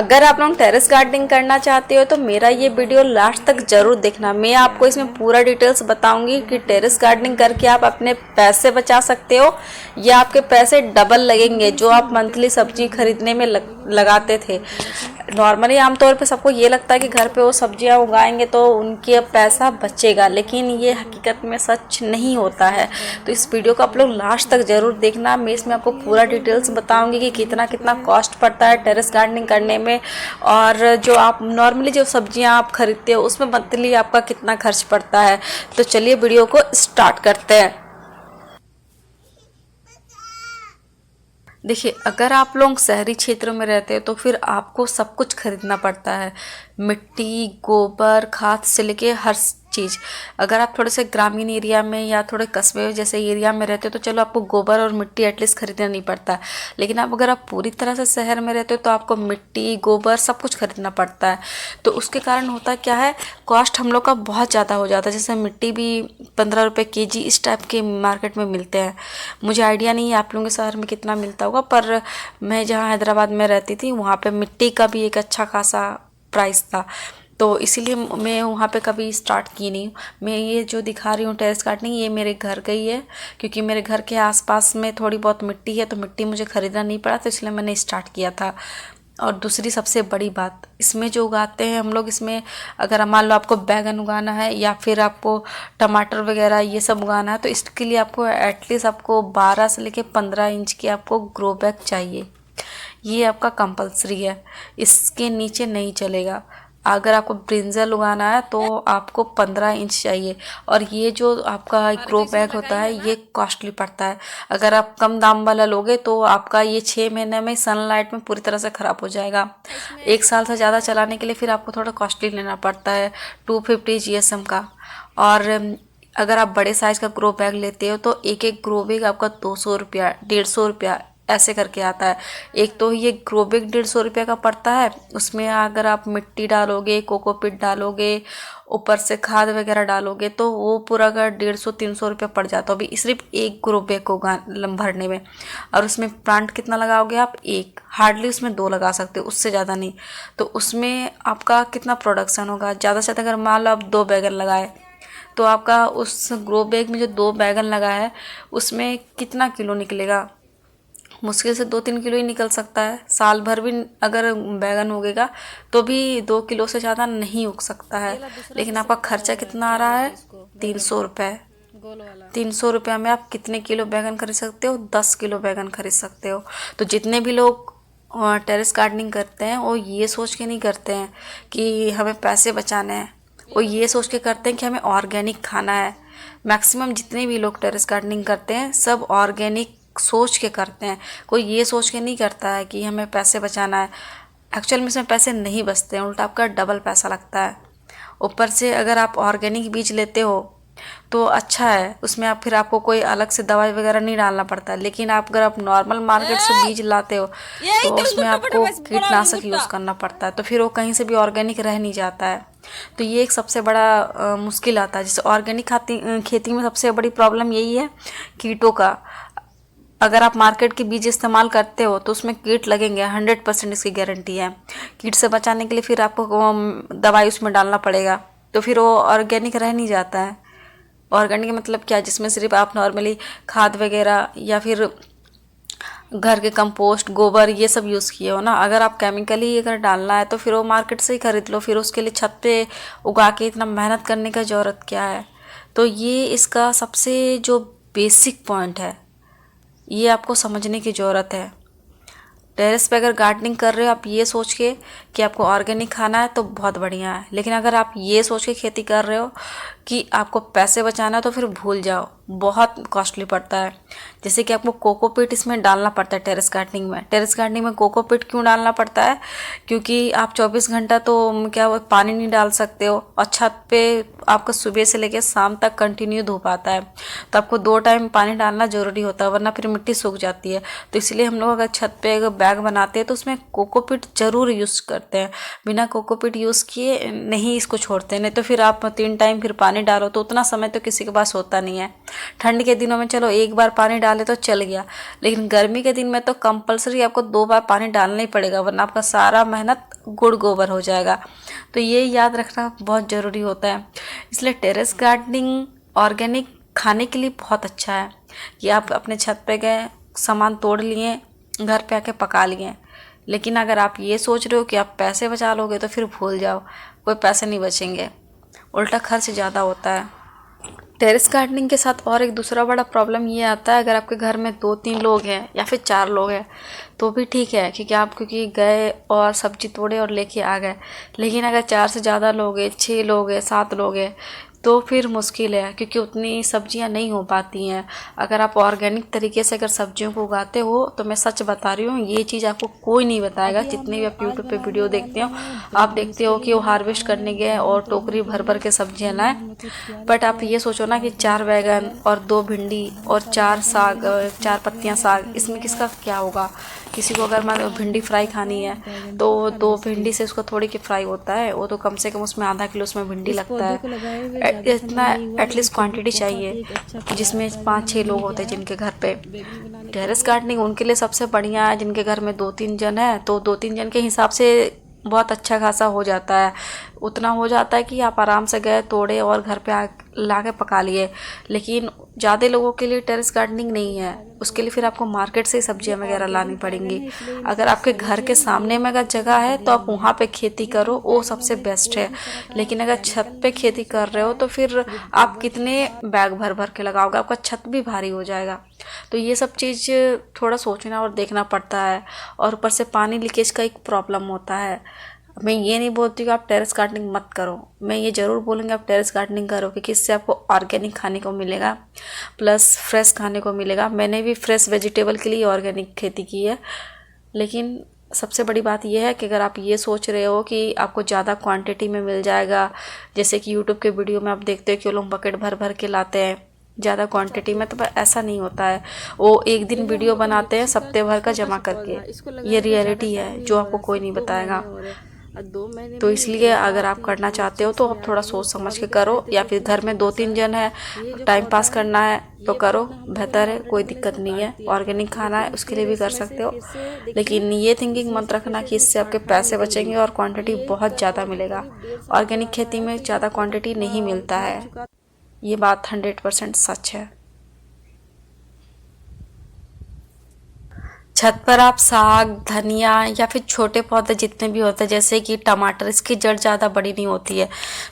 अगर आप लोग टेरेस गार्डनिंग करना चाहते हो तो मेरा ये वीडियो लास्ट तक ज़रूर देखना। मैं आपको इसमें पूरा डिटेल्स बताऊंगी कि टेरेस गार्डनिंग करके आप अपने पैसे बचा सकते हो या आपके पैसे डबल लगेंगे जो आप मंथली सब्जी खरीदने में लगाते थे। नॉर्मली आमतौर पे सबको ये लगता है कि घर पे वो सब्जियां उगाएंगे तो उनकी अब पैसा बचेगा, लेकिन ये हकीकत में सच नहीं होता है। तो इस वीडियो को आप लोग लास्ट तक ज़रूर देखना। मैं इसमें आपको पूरा डिटेल्स बताऊंगी कि कितना कितना कॉस्ट पड़ता है टेरेस गार्डनिंग करने में, और जो आप नॉर्मली जो सब्जियां आप खरीदते हो उसमें मंथली आपका कितना खर्च पड़ता है। तो चलिए वीडियो को स्टार्ट करते हैं। देखिए, अगर आप लोग शहरी क्षेत्रों में रहते हो तो फिर आपको सब कुछ खरीदना पड़ता है, मिट्टी, गोबर, खाद से लेके हर चीज़। अगर आप थोड़े से ग्रामीण एरिया में या थोड़े कस्बे जैसे एरिया में रहते हो तो चलो आपको गोबर और मिट्टी एटलीस्ट खरीदना नहीं पड़ता है, लेकिन अगर आप पूरी तरह से शहर में रहते हो तो आपको मिट्टी, गोबर सब कुछ खरीदना पड़ता है। तो उसके कारण होता क्या है, कॉस्ट हम लोग का बहुत ज़्यादा हो जाता है। जैसे मिट्टी भी 15 रुपये केजी इस टाइप के मार्केट में मिलते हैं। मुझे आइडिया नहीं है आप लोगों के शहर में कितना मिलता होगा, पर मैं जहाँ हैदराबाद में रहती थी वहाँ पे मिट्टी का भी एक अच्छा खासा प्राइस था, तो इसीलिए मैं वहाँ पे कभी स्टार्ट की नहीं। मैं ये जो दिखा रही हूँ टेरेस गार्डनिंग, ये मेरे घर का ही है, क्योंकि मेरे घर के आसपास में थोड़ी बहुत मिट्टी है तो मिट्टी मुझे ख़रीदना नहीं पड़ा, तो इसलिए मैंने स्टार्ट किया था। और दूसरी सबसे बड़ी बात, इसमें जो उगाते हैं हम लोग, इसमें अगर मान लो आपको बैगन उगाना है या फिर आपको टमाटर वगैरह ये सब उगाना है तो इसके लिए आपको एटलीस्ट आपको 12 से लेके 15 इंच की आपको ग्रो बैग चाहिए। ये आपका कंपलसरी है, इसके नीचे नहीं चलेगा। अगर आपको ब्रिंजल उगाना है तो आपको 15 इंच चाहिए, और ये जो आपका ग्रो बैग होता है ये कॉस्टली पड़ता है। अगर आप कम दाम वाला लोगे तो आपका ये 6 महीने में सनलाइट में पूरी तरह से ख़राब हो जाएगा। 1 साल से ज़्यादा चलाने के लिए फिर आपको थोड़ा कॉस्टली लेना पड़ता है, 250 GSM का। और अगर आप बड़े साइज़ का ग्रो बैग लेते हो तो एक एक ग्रो बैग आपका 200 रुपया, 150 रुपया ऐसे करके आता है। एक तो ये ग्रो बैग 150 रुपये का पड़ता है, उसमें अगर आप मिट्टी डालोगे, कोकोपीट डालोगे, ऊपर से खाद वगैरह डालोगे तो वो पूरा अगर 150-300 रुपये पड़ जाता है अभी सिर्फ एक ग्रो बैग को भरने में। और उसमें प्लांट कितना लगाओगे आप, एक, हार्डली उसमें 2 लगा सकते हो, उससे ज़्यादा नहीं। तो उसमें आपका कितना प्रोडक्शन होगा, ज़्यादा से ज़्यादा अगर मान लो आप 2 बैगन लगाए तो आपका उस ग्रो बैग में जो 2 बैगन लगा है उसमें कितना किलो निकलेगा, मुश्किल से 2-3 किलो ही निकल सकता है। साल भर भी अगर बैगन उगेगा तो भी 2 किलो से ज़्यादा नहीं उग सकता है। लेकिन आपका खर्चा कितना आ रहा है, 300 रुपये। 300 रुपये में आप कितने किलो बैगन खरीद सकते हो, 10 किलो बैगन खरीद सकते हो। तो जितने भी लोग टेरेस गार्डनिंग करते हैं वो ये सोच के नहीं करते हैं कि हमें पैसे बचाने हैं, वो ये सोच के करते हैं कि हमें ऑर्गेनिक खाना है। मैक्सिमम जितने भी लोग टेरेस गार्डनिंग करते हैं सब ऑर्गेनिक सोच के करते हैं, कोई ये सोच के नहीं करता है कि हमें पैसे बचाना है। एक्चुअल में इसमें पैसे नहीं बचते हैं, उल्टा आपका डबल पैसा लगता है। ऊपर से अगर आप ऑर्गेनिक बीज लेते हो तो अच्छा है, उसमें आप फिर आपको कोई अलग से दवाई वगैरह नहीं डालना पड़ता है। लेकिन अगर आप नॉर्मल मार्केट से बीज लाते हो तो उसमें आपको कीटनाशक यूज़ करना पड़ता है, तो फिर वो कहीं से भी ऑर्गेनिक रह नहीं जाता है। तो ये एक सबसे बड़ा मुश्किल आता है। जैसे ऑर्गेनिक खेती में सबसे बड़ी प्रॉब्लम यही है, कीटों का। अगर आप मार्केट के बीज इस्तेमाल करते हो तो उसमें कीट लगेंगे, 100% इसकी गारंटी है। कीट से बचाने के लिए फिर आपको दवाई उसमें डालना पड़ेगा, तो फिर वो ऑर्गेनिक रह नहीं जाता है। ऑर्गेनिक मतलब क्या, जिसमें सिर्फ आप नॉर्मली खाद वगैरह या फिर घर के कंपोस्ट, गोबर ये सब यूज़ किए हो ना। अगर आप केमिकली अगर डालना है तो फिर वो मार्केट से ही खरीद लो, फिर उसके लिए छत पे उगा के इतना मेहनत करने का ज़रूरत क्या है। तो ये इसका सबसे जो बेसिक पॉइंट है ये आपको समझने की ज़रूरत है। टेरेस पे अगर गार्डनिंग कर रहे हो आप ये सोच के कि आपको ऑर्गेनिक खाना है तो बहुत बढ़िया है, लेकिन अगर आप ये सोच के खेती कर रहे हो कि आपको पैसे बचाना है तो फिर भूल जाओ, बहुत कॉस्टली पड़ता है। जैसे कि आपको कोकोपीट इसमें डालना पड़ता है टेरेस गार्डनिंग में। टेरेस गार्डनिंग में कोकोपीट क्यों डालना पड़ता है, क्योंकि आप 24 घंटा तो क्या वो पानी नहीं डाल सकते हो, और छत पे आपका सुबह से लेकर शाम तक कंटिन्यू धूप आता है, तो आपको 2 टाइम पानी डालना ज़रूरी होता है, वरना फिर मिट्टी सूख जाती है। तो इसलिए हम लोग अगर छत पे अगर बैग बनाते हैं तो उसमें कोकोपीट ज़रूर यूज़ करते हैं। बिना कोकोपीट यूज़ किए नहीं इसको छोड़ते, नहीं तो फिर आप 3 टाइम फिर पानी पानी डालो, तो उतना समय तो किसी के पास होता नहीं है। ठंड के दिनों में चलो एक बार पानी डाले तो चल गया, लेकिन गर्मी के दिन में तो कंपलसरी आपको 2 बार पानी डालना ही पड़ेगा, वरना आपका सारा मेहनत गुड़ गोबर हो जाएगा। तो ये याद रखना बहुत ज़रूरी होता है। इसलिए टेरेस गार्डनिंग ऑर्गेनिक खाने के लिए बहुत अच्छा है कि आप अपने छत पे गए, सामान तोड़ लिए, घर पे आके पका लिए। लेकिन अगर आप ये सोच रहे हो कि आप पैसे बचा लोगे तो फिर भूल जाओ, कोई पैसे नहीं बचेंगे, उल्टा खर्च ज़्यादा होता है। टेरेस गार्डनिंग के साथ और एक दूसरा बड़ा प्रॉब्लम ये आता है, अगर आपके घर में 2-3 लोग हैं या फिर 4 लोग हैं तो भी ठीक है, क्योंकि गए और सब्जी तोड़े और लेके आ गए। लेकिन अगर 4 से ज़्यादा लोग हैं, 6 लोग हैं, 7 लोग हैं, तो फिर मुश्किल है, क्योंकि उतनी सब्जियां नहीं हो पाती हैं। अगर आप ऑर्गेनिक तरीके से अगर सब्जियों को उगाते हो तो मैं सच बता रही हूँ, ये चीज़ आपको कोई नहीं बताएगा। जितने भी आप यूट्यूब पे वीडियो देखते हो, आप देखते हो कि वो हार्वेस्ट करने गए और टोकरी भर भर के सब्जियां लाए, बट आप ये सोचो ना कि 4 बैगन और 2 भिंडी और 4 साग, 4 पत्तियां साग, इसमें किसका क्या होगा। किसी को अगर मान भिंडी फ्राई खानी है तो 2 भिंडी से उसको थोड़ी की फ्राई होता है, वो तो कम से कम उसमें आधा किलो उसमें भिंडी लगता है। इतना एटलीस्ट क्वांटिटी चाहिए, जिसमें 5-6 लोग होते हैं जिनके घर पे। टेरेस गार्डनिंग उनके लिए सबसे बढ़िया है जिनके घर में 2-3 जन है, तो 2-3 जन के हिसाब से बहुत अच्छा खासा हो जाता है। उतना हो जाता है कि आप आराम से गए, तोड़े और घर पे ला के पका लिए। लेकिन ज़्यादा लोगों के लिए टेरेस गार्डनिंग नहीं है, उसके लिए फिर आपको मार्केट से सब्जियां वगैरह लानी पड़ेंगी। अगर आपके घर के सामने में अगर जगह है तो आप वहाँ पे खेती करो, वो सबसे बेस्ट है। लेकिन अगर छत पे खेती कर रहे हो तो फिर आप कितने बैग भर भर के लगाओगे, आपका छत भी भारी हो जाएगा। तो ये सब चीज़ थोड़ा सोचना और देखना पड़ता है। और ऊपर से पानी लीकेज का एक प्रॉब्लम होता है। मैं ये नहीं बोलती कि आप टेरेस गार्डनिंग मत करो, मैं ये ज़रूर बोलूँगी आप टेरेस गार्डनिंग करो, क्योंकि इससे आपको ऑर्गेनिक खाने को मिलेगा, प्लस फ्रेश खाने को मिलेगा। मैंने भी फ्रेश वेजिटेबल के लिए ऑर्गेनिक खेती की है। लेकिन सबसे बड़ी बात यह है कि अगर आप ये सोच रहे हो कि आपको ज़्यादा क्वांटिटी में मिल जाएगा, जैसे कि यूट्यूब के वीडियो में आप देखते हो कि वो लोग बकेट भर भर के लाते हैं ज़्यादा क्वांटिटी में, तो ऐसा नहीं होता है। वो एक दिन वीडियो बनाते हैं सप्ते भर का जमा करके, ये रियलिटी है जो आपको कोई नहीं बताएगा। तो इसलिए अगर आप करना चाहते हो तो आप थोड़ा सोच समझ के करो, या फिर घर में 2-3 जन है, टाइम पास करना है तो करो, बेहतर है, कोई दिक्कत नहीं है। ऑर्गेनिक खाना है उसके लिए भी कर सकते हो, लेकिन ये थिंकिंग मत रखना कि इससे आपके पैसे बचेंगे और क्वांटिटी बहुत ज़्यादा मिलेगा। ऑर्गेनिक खेती में ज़्यादा क्वांटिटी नहीं मिलता है, ये बात 100% सच है। छत पर आप साग, धनिया या फिर छोटे पौधे जितने भी होते हैं, जैसे कि टमाटर, इसकी जड़ ज़्यादा बड़ी नहीं होती है,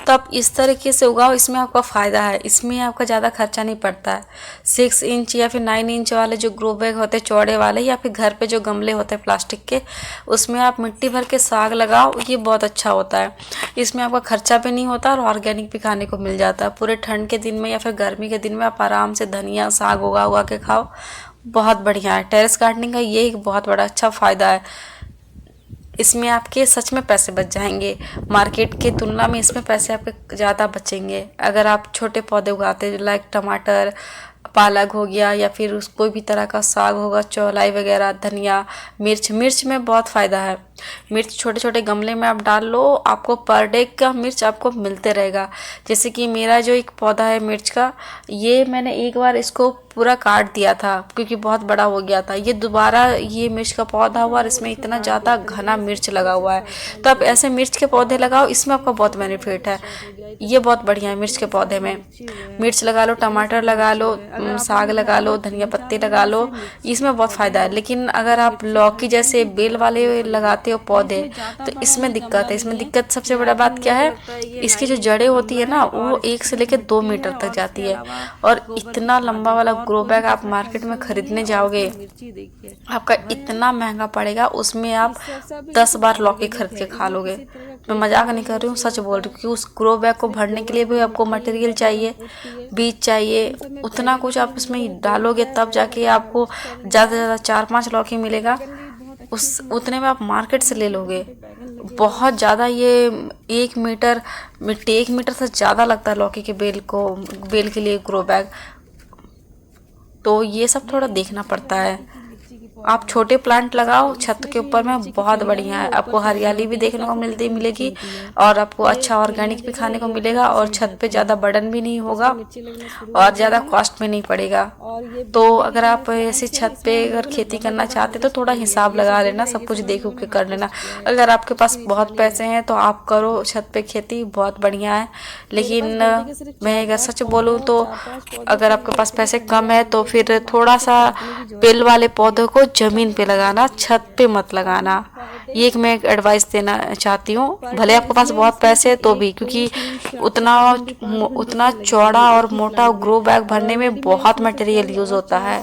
तो आप इस तरीके से उगाओ, इसमें आपका फ़ायदा है, इसमें आपका ज़्यादा खर्चा नहीं पड़ता है। 6 इंच या फिर 9 इंच वाले जो ग्रो बैग होते हैं चौड़े वाले, या फिर घर पे जो गमले होते हैं प्लास्टिक के, उसमें आप मिट्टी भर के साग लगाओ, ये बहुत अच्छा होता है। इसमें आपका खर्चा भी नहीं होता और ऑर्गेनिक भी खाने को मिल जाता है। पूरे ठंड के दिन में या फिर गर्मी के दिन में आप आराम से धनिया साग उगा के खाओ, बहुत बढ़िया है। टेरेस गार्डनिंग का ये एक बहुत बड़ा अच्छा फ़ायदा है, इसमें आपके सच में पैसे बच जाएंगे। मार्केट की तुलना में इसमें पैसे आपके ज़्यादा बचेंगे। अगर आप छोटे पौधे उगाते हैं, लाइक टमाटर, पालक हो गया, या फिर उस कोई भी तरह का साग होगा, चौलाई वगैरह, धनिया, मिर्च में बहुत फ़ायदा है। मिर्च छोटे छोटे गमले में आप डाल लो, आपको पर डे का मिर्च आपको मिलते रहेगा। जैसे कि मेरा जो एक पौधा है मिर्च का, ये मैंने एक बार इसको पूरा काट दिया था क्योंकि बहुत बड़ा हो गया था। ये दोबारा ये मिर्च का पौधा हुआ और इसमें इतना ज़्यादा घना मिर्च लगा हुआ है। तो आप ऐसे मिर्च के पौधे लगाओ, इसमें आपका बहुत बेनिफिट है। ये बहुत बढ़िया है मिर्च के पौधे में। मिर्च लगा लो, टमाटर लगा लो, साग लगा लो, धनिया पत्ते लगा लो, इसमें बहुत फ़ायदा है। लेकिन अगर आप लौकी जैसे बेल वाले लगाते हो पौधे, तो इसमें दिक्कत है। इसमें दिक्कत सबसे बड़ा बात क्या है, इसकी जो जड़ें होती है ना, वो 1 से लेकर 2 मीटर तक जाती है। और इतना लंबा वाला ग्रो बैग आप मार्केट में खरीदने जाओगे, आपका इतना महंगा पड़ेगा, उसमें आप 10 बार लौकी खरीद के खा लोगे। मैं मजाक नहीं कर रही हूँ, सच बोल रही हूँ। क्योंकि उस ग्रो बैग को भरने के लिए भी आपको मटेरियल चाहिए, बीज चाहिए, उतना कुछ आप उसमें डालोगे तब जाके आपको ज़्यादा से ज़्यादा 4-5 लौकी मिलेगा। उस उतने में आप मार्केट से ले लोगे। बहुत ज़्यादा ये 1 मीटर मिट्टी 1 मीटर से ज़्यादा लगता है लौकी के बेल के लिए ग्रो बैग। तो ये सब थोड़ा देखना पड़ता है। आप छोटे प्लांट लगाओ छत के ऊपर में, बहुत बढ़िया है। आपको हरियाली भी देखने को मिलेगी और आपको अच्छा ऑर्गेनिक भी खाने को मिलेगा और छत पे ज़्यादा बर्डन भी नहीं होगा और ज़्यादा कॉस्ट में नहीं पड़ेगा। तो अगर आप ऐसे छत पे अगर खेती करना चाहते तो थोड़ा हिसाब लगा लेना, सब कुछ देख के कर लेना। अगर आपके पास बहुत पैसे हैं तो आप करो छत पे खेती, बहुत बढ़िया है। लेकिन मैं अगर सच बोलूँ तो अगर आपके पास पैसे कम है तो फिर थोड़ा सा बेल वाले पौधों को जमीन पे लगाना, छत पे मत लगाना। ये एक मैं एडवाइस देना चाहती हूँ, भले आपके पास बहुत पैसे है तो भी, क्योंकि उतना उतना चौड़ा और मोटा ग्रो बैग भरने में बहुत मटेरियल यूज होता है।